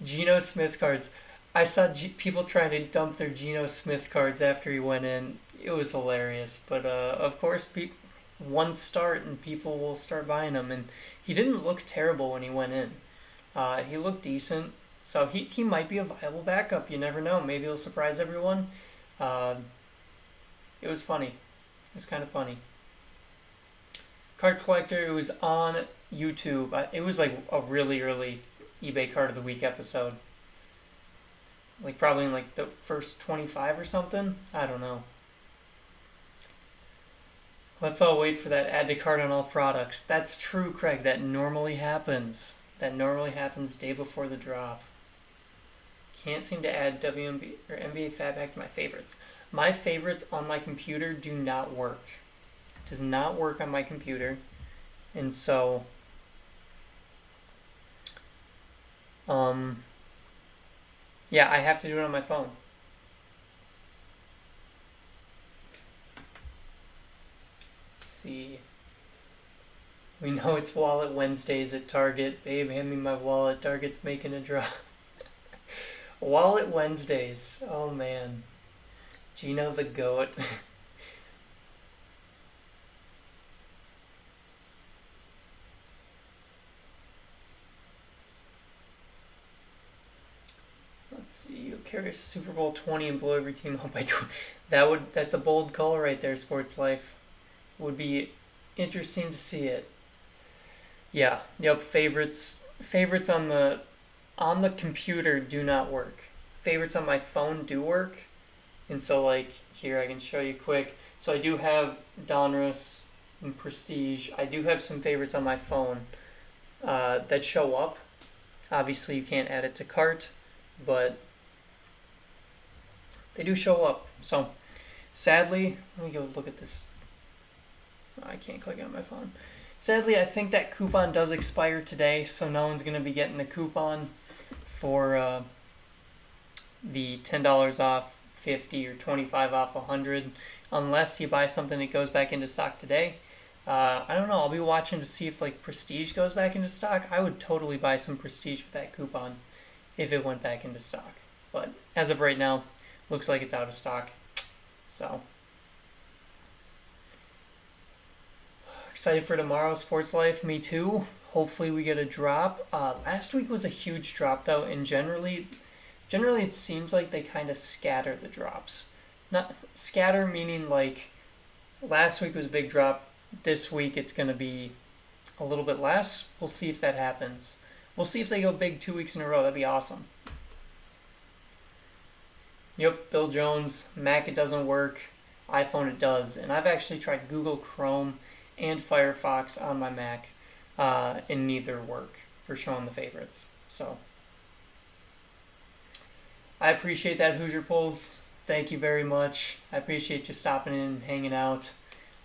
Geno Smith cards. I saw people trying to dump their Geno Smith cards after he went in. It was hilarious. But of course, one start and people will start buying them. And he didn't look terrible when he went in. He looked decent. So he might be a viable backup. You never know. Maybe he'll surprise everyone. It was funny. It was kind of funny. Card Collector, it was on YouTube. It was like a really early eBay Card of the Week episode. Like probably in like the first 25 or something. I don't know. Let's all wait for that add to cart on all products. That's true, Craig. That normally happens. That normally happens day before the drop. Can't seem to add WNBA or NBA Fat Pack to my favorites. My favorites on my computer do not work. It does not work on my computer. And so yeah, I have to do it on my phone. Let's see. We know it's Wallet Wednesdays at Target. Babe, hand me my wallet. Target's making a drop. Wallet Wednesdays. Oh, man. Geno the GOAT. carry a Super Bowl 20 and blow every team out by 20. That's a bold call right there, Sports Life. Would be interesting to see it. Yeah, yep, favorites on the computer do not work. Favorites on my phone do work. And so like here I can show you quick. So I do have Donruss and Prestige. I do have some favorites on my phone that show up. Obviously you can't add it to cart, but they do show up. So sadly, let me go look at this. I can't click it on my phone. Sadly, I think that coupon does expire today, so no one's going to be getting the coupon for the $10 off 50 or 25 off 100 unless you buy something that goes back into stock today. I don't know. I'll be watching to see if like Prestige goes back into stock. I would totally buy some Prestige with that coupon if it went back into stock. But as of right now, looks like it's out of stock. So excited for tomorrow, Sports Life. Me too. Hopefully we get a drop. Last week was a huge drop though, and generally it seems like they kind of scatter the drops. Not scatter meaning like last week was a big drop. This week it's going to be a little bit less. We'll see if that happens. We'll see if they go big 2 weeks in a row. That'd be awesome. Yep, Bill Jones. Mac, it doesn't work. iPhone, it does. And I've actually tried Google Chrome and Firefox on my Mac, and neither work for showing the favorites. So I appreciate that, Hoosier Pulls. Thank you very much. I appreciate you stopping in and hanging out.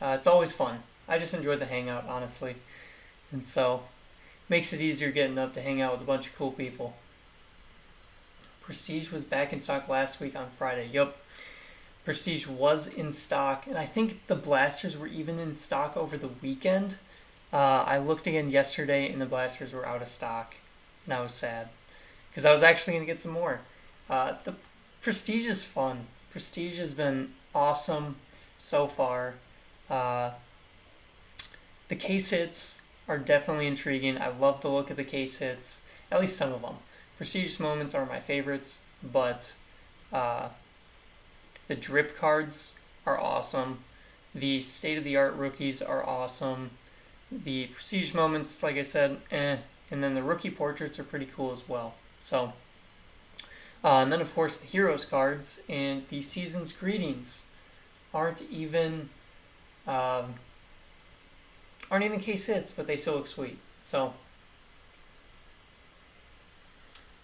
It's always fun. I just enjoy the hangout, honestly. And so, makes it easier getting up to hang out with a bunch of cool people. Prestige was back in stock last week on Friday. Yup. Prestige was in stock. And I think the blasters were even in stock over the weekend. I looked again yesterday and the blasters were out of stock. And I was sad. Because I was actually going to get some more. The Prestige is fun. Prestige has been awesome so far. The case hits are definitely intriguing. I love the look of the case hits, at least some of them. Prestige moments are my favorites, but the drip cards are awesome. The state-of-the-art rookies are awesome. The Prestige moments, like I said, and then the rookie portraits are pretty cool as well. So, and then of course the Heroes cards and the Season's Greetings aren't even case hits, but they still look sweet. So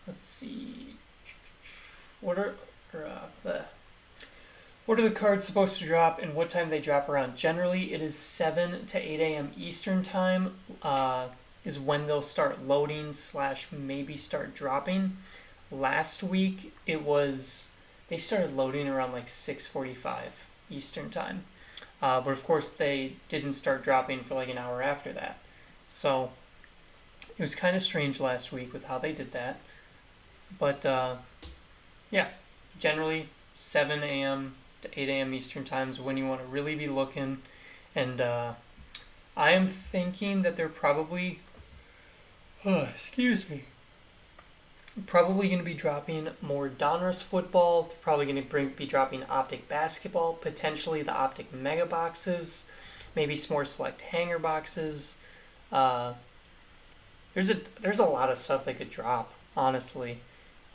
let's see, what are the cards supposed to drop and what time they drop around? Generally, it is 7 to 8 a.m. Eastern time is when they'll start loading / maybe start dropping. Last week they started loading around like 6:45 Eastern time. But of course they didn't start dropping for like an hour after that. So it was kind of strange last week with how they did that. But yeah, generally 7 a.m. to 8 a.m. Eastern time is when you want to really be looking. And I am thinking that they're probably, probably going to be dropping more Donruss football. They're probably going to be dropping Optic basketball, potentially the Optic mega boxes, maybe some more select hanger boxes. There's a lot of stuff they could drop, honestly.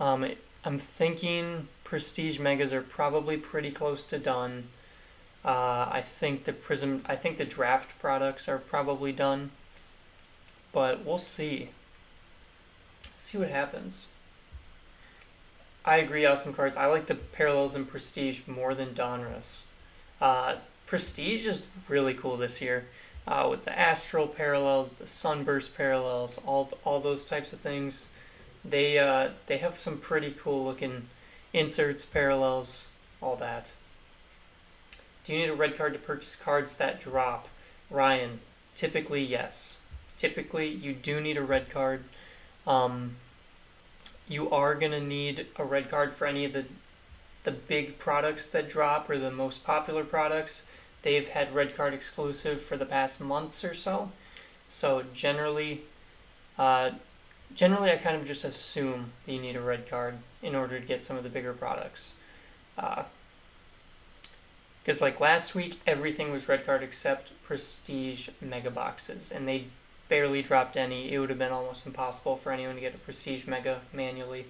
I'm thinking Prestige megas are probably pretty close to done. I think the draft products are probably done, but we'll see. See what happens. I agree, awesome cards. I like the parallels in Prestige more than Donruss. Prestige is really cool this year with the Astral parallels, the Sunburst parallels, all those types of things. They have some pretty cool looking inserts, parallels, all that. Do you need a red card to purchase cards that drop? Ryan, typically yes. Typically you do need a red card. You are going to need a red card for any of the big products that drop or the most popular products. They've had red card exclusive for the past months or so. So generally, generally I kind of just assume that you need a red card in order to get some of the bigger products. Because like last week, everything was red card except Prestige Mega Boxes, and they barely dropped any. It would have been almost impossible for anyone to get a Prestige Mega manually.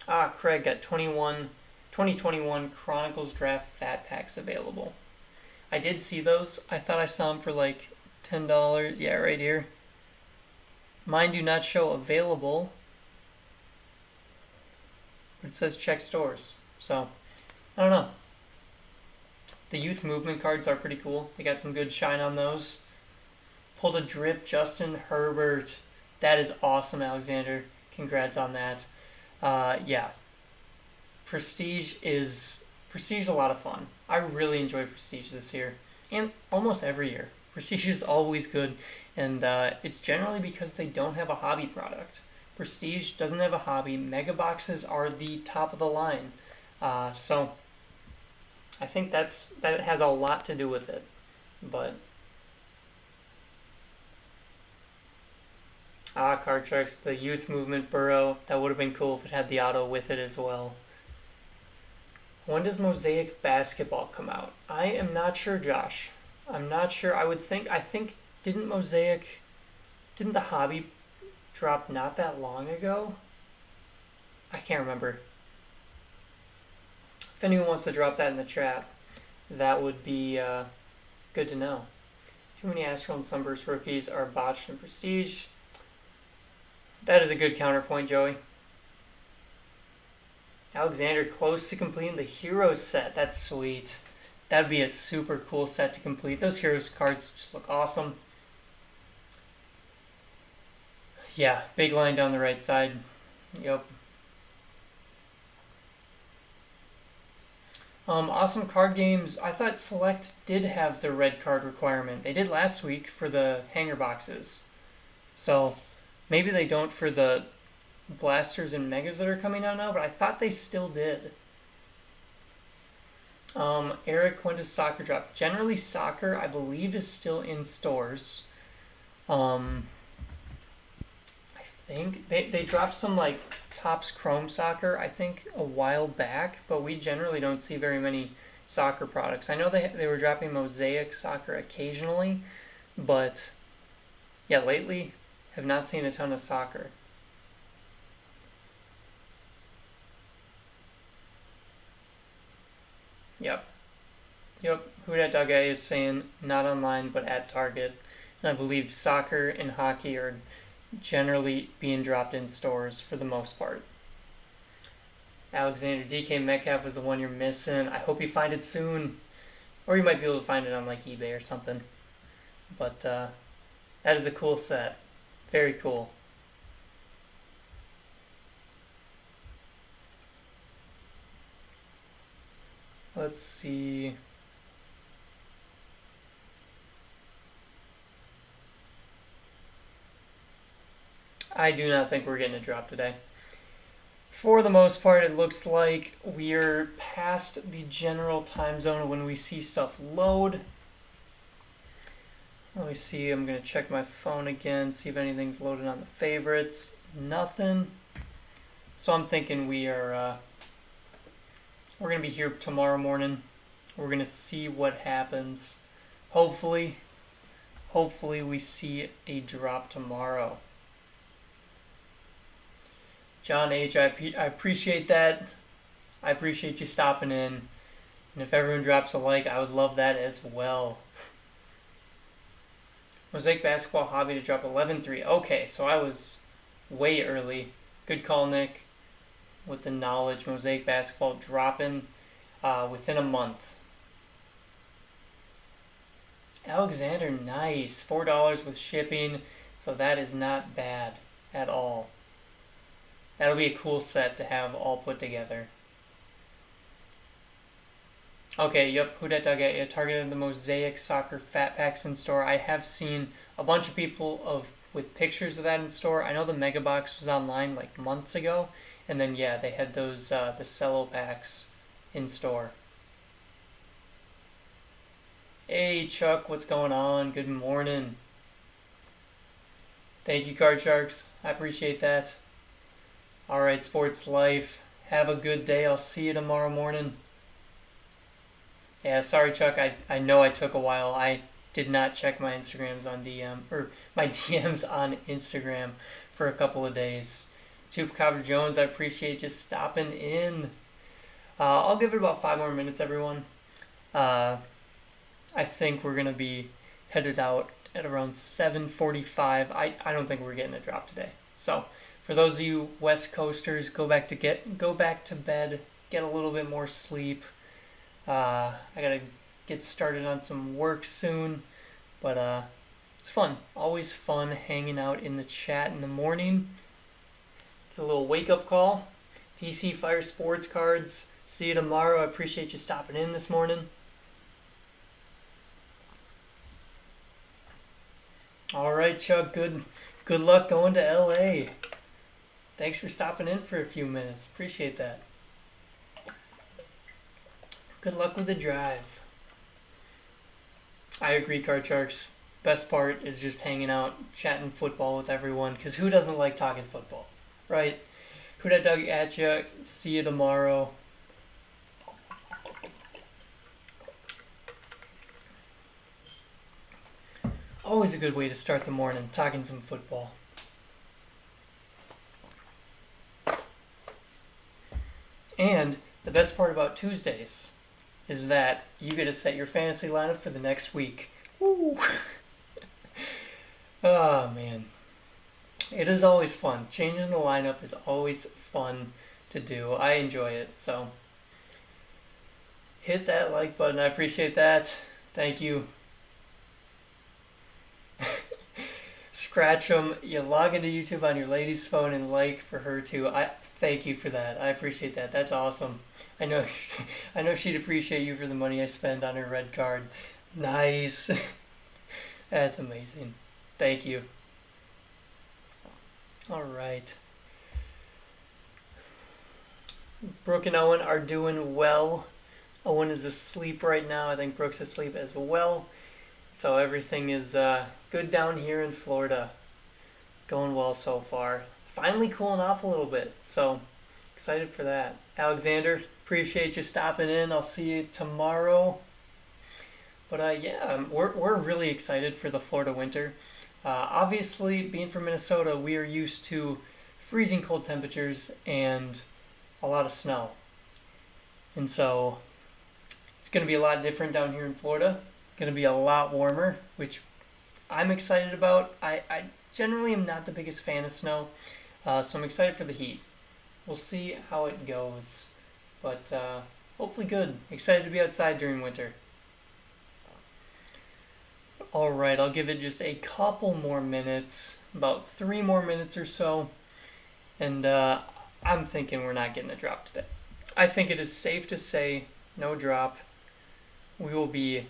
Craig got 2021 Chronicles Draft Fat Packs available. I did see those. I thought I saw them for like $10. Yeah, right here. Mine do not show available. It says check stores. So, I don't know. The youth movement cards are pretty cool. They got some good shine on those. Pulled a drip Justin Herbert. That is awesome, Alexander. Congrats on that. Yeah. Prestige is a lot of fun. I really enjoy Prestige this year. And almost every year. Prestige is always good. And it's generally because they don't have a hobby product. Prestige doesn't have a hobby. Mega boxes are the top of the line. So I think that has a lot to do with it. But Card Sharks, the youth movement Burrow, that would have been cool if it had the auto with it as well. When does Mosaic Basketball come out? I am not sure, Josh. I'm not sure. I think didn't the hobby drop not that long ago? I can't remember. If anyone wants to drop that in the chat, that would be good to know. Too many Astral and Sunburst rookies are botched in Prestige. That is a good counterpoint, Joey. Alexander close to completing the Heroes set. That's sweet. That'd be a super cool set to complete. Those Heroes cards just look awesome. Yeah, big line down the right side. Yep. Awesome Card Games. I thought Select did have the red card requirement. They did last week for the hanger boxes. So maybe they don't for the blasters and megas that are coming out now, but I thought they still did. Eric, when does soccer drop? Generally, soccer, I believe, is still in stores. I think they dropped some like Topps Chrome Soccer, I think, a while back, but we generally don't see very many soccer products. I know they were dropping Mosaic Soccer occasionally, but yeah, lately have not seen a ton of soccer. Yep. Who Dat Dog Guy is saying not online but at Target. And I believe soccer and hockey are generally being dropped in stores for the most part. Alexander, DK Metcalf was the one you're missing. I hope you find it soon. Or you might be able to find it on like eBay or something. But that is a cool set. Very cool. Let's see. I do not think we're getting a drop today. For the most part, it looks like we're past the general time zone when we see stuff load. Let me see. I'm going to check my phone again, see if anything's loaded on the favorites. Nothing. So I'm thinking we're going to be here tomorrow morning. We're going to see what happens. Hopefully we see a drop tomorrow. John H., I appreciate that. I appreciate you stopping in. And if everyone drops a like, I would love that as well. Mosaic Basketball Hobby to drop 11-3. Okay, so I was way early. Good call, Nick. With the knowledge, Mosaic Basketball dropping within a month. Alexander, nice. $4 with shipping, so that is not bad at all. That'll be a cool set to have all put together. Okay, yep, Who Dat Dog targeted the Mosaic Soccer Fat Packs in store. I have seen a bunch of people with pictures of that in store. I know the Mega Box was online like months ago, and then yeah, they had those the cello packs in store. Hey Chuck, what's going on? Good morning. Thank you, Card Sharks. I appreciate that. All right, Sports Life. Have a good day. I'll see you tomorrow morning. Yeah, sorry, Chuck. I know I took a while. I did not check my Instagrams on DM or my DMs on Instagram for a couple of days. Chupacabra Jones, I appreciate you stopping in. I'll give it about 5 more minutes, everyone. I think we're gonna be headed out at around 7:45. I don't think we're getting a drop today. So for those of you West Coasters, go back to bed, get a little bit more sleep. I gotta get started on some work soon, but it's fun. Always fun hanging out in the chat in the morning. Get a little wake up call. DC Fire Sports Cards. See you tomorrow. I appreciate you stopping in this morning. All right, Chuck. Good luck going to LA. Thanks for stopping in for a few minutes. Appreciate that. Good luck with the drive. I agree, Card Sharks. Best part is just hanging out, chatting football with everyone, because who doesn't like talking football, right? Who dat Doug at ya? See you tomorrow. Always a good way to start the morning, talking some football. And the best part about Tuesdays is that you get to set your fantasy lineup for the next week. Woo! Oh, man. It is always fun. Changing the lineup is always fun to do. I enjoy it, so hit that like button. I appreciate that. Thank you. Scratch them. You log into YouTube on your lady's phone and like for her too. I thank you for that. I appreciate that. That's awesome. I know she'd appreciate you for the money I spend on her red card. Nice. That's amazing. Thank you. All right. Brooke and Owen are doing well. Owen is asleep right now. I think Brooke's asleep as well. So everything is good down here in Florida. Going well so far. Finally cooling off a little bit. So excited for that. Alexander, appreciate you stopping in. I'll see you tomorrow. But yeah, we're really excited for the Florida winter. Obviously, being from Minnesota, we are used to freezing cold temperatures and a lot of snow. And so it's going to be a lot different down here in Florida. Going to be a lot warmer, which I'm excited about. I generally am not the biggest fan of snow, so I'm excited for the heat. We'll see how it goes, but hopefully good. Excited to be outside during winter. All right, I'll give it just a couple more minutes, about 3 more minutes or so, and I'm thinking we're not getting a drop today. I think it is safe to say no drop. We will be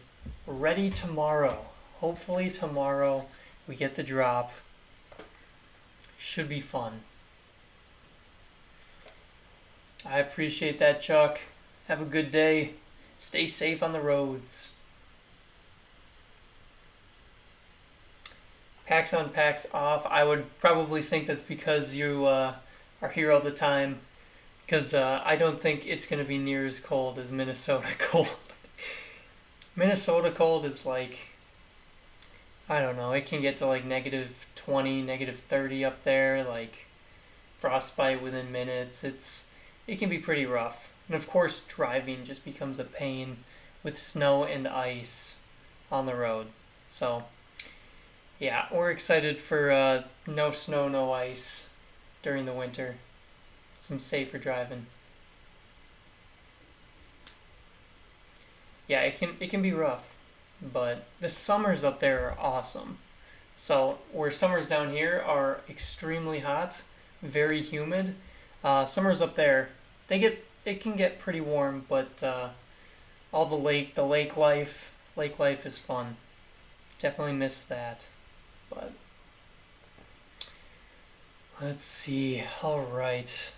ready tomorrow. Hopefully tomorrow we get the drop. Should be fun. I appreciate that, Chuck. Have a good day. Stay safe on the roads. Packs on, packs off. I would probably think that's because you are here all the time. Because I don't think it's going to be near as cold as Minnesota cold. Minnesota cold is like, I don't know, it can get to like -20, -30 up there, like frostbite within minutes. It can be pretty rough. And of course, driving just becomes a pain with snow and ice on the road. So, yeah, we're excited for no snow, no ice during the winter. Some safer driving. Yeah, it can be rough, but the summers up there are awesome. So where summers down here are extremely hot, very humid, summers up there it can get pretty warm, but all the lake life is fun. Definitely miss that, but let's see. All right.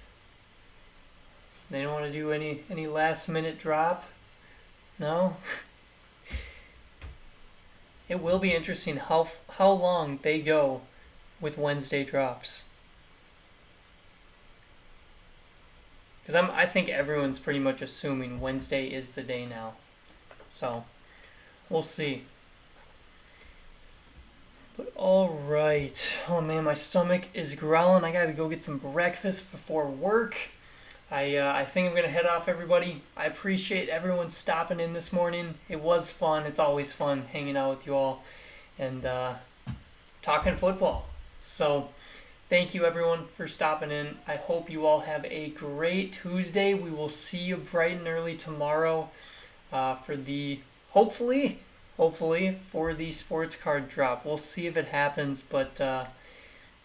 They don't want to do any last minute drop. No? It will be interesting how long they go with Wednesday drops. Because I think everyone's pretty much assuming Wednesday is the day now. So, we'll see. But alright. Oh man, my stomach is growling. I gotta go get some breakfast before work. I think I'm going to head off, everybody. I appreciate everyone stopping in this morning. It was fun. It's always fun hanging out with you all and talking football. So, thank you, everyone, for stopping in. I hope you all have a great Tuesday. We will see you bright and early tomorrow for the, hopefully, for the sports card drop. We'll see if it happens, but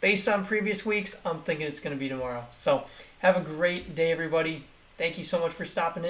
based on previous weeks, I'm thinking it's going to be tomorrow. So, have a great day, everybody. Thank you so much for stopping in.